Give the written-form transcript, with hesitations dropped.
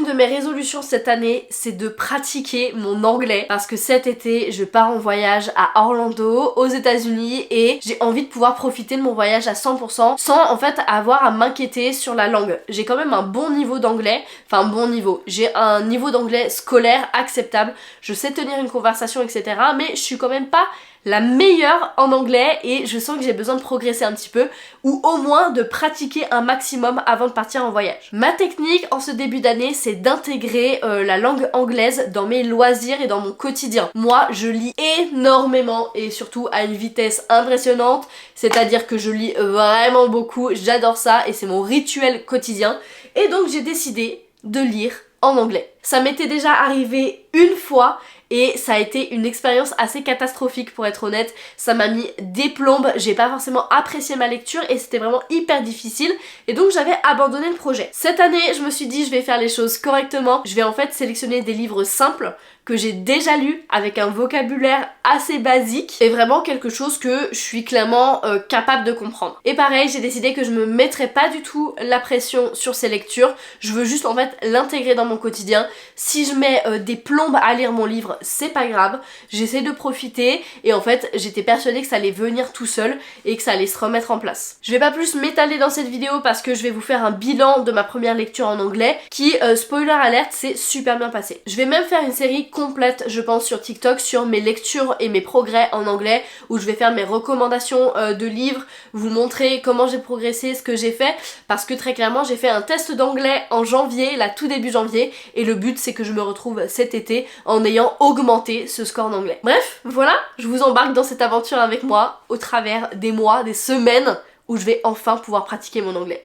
de mes résolutions cette année, c'est de pratiquer mon anglais parce que cet été, je pars en voyage à Orlando, aux États-Unis, et j'ai envie de pouvoir profiter de mon voyage à 100% sans en fait avoir à m'inquiéter sur la langue. J'ai quand même un bon niveau d'anglais, enfin bon niveau, j'ai un niveau d'anglais scolaire acceptable, je sais tenir une conversation, etc. Mais je suis quand même pas la meilleure en anglais et je sens que j'ai besoin de progresser un petit peu ou au moins de pratiquer un maximum avant de partir en voyage. Ma technique en ce début d'année, c'est d'intégrer la langue anglaise dans mes loisirs et dans mon quotidien. Moi, je lis énormément et surtout à une vitesse impressionnante, c'est-à-dire que je lis vraiment beaucoup, j'adore ça et c'est mon rituel quotidien. Et donc j'ai décidé de lire en anglais. Ça m'était déjà arrivé une fois et ça a été une expérience assez catastrophique pour être honnête. Ça m'a mis des plombes, j'ai pas forcément apprécié ma lecture et c'était vraiment hyper difficile et donc j'avais abandonné le projet. Cette année, je me suis dit je vais faire les choses correctement. Je vais en fait sélectionner des livres simples que j'ai déjà lus avec un vocabulaire assez basique et vraiment quelque chose que je suis clairement capable de comprendre. Et pareil, j'ai décidé que je me mettrais pas du tout la pression sur ces lectures. Je veux juste en fait l'intégrer dans mon quotidien. Si je mets des plombes à lire mon livre, c'est pas grave, j'essaie de profiter et en fait j'étais persuadée que ça allait venir tout seul et que ça allait se remettre en place. Je vais pas plus m'étaler dans cette vidéo parce que je vais vous faire un bilan de ma première lecture en anglais qui, spoiler alert, s'est super bien passé. Je vais même faire une série complète je pense sur TikTok sur mes lectures et mes progrès en anglais où je vais faire mes recommandations de livres, vous montrer comment j'ai progressé, ce que j'ai fait parce que très clairement j'ai fait un test d'anglais en janvier, là tout début janvier et le but c'est que je me retrouve cet été en ayant augmenté ce score d'anglais. Bref, voilà, je vous embarque dans cette aventure avec moi au travers des mois, des semaines où je vais enfin pouvoir pratiquer mon anglais.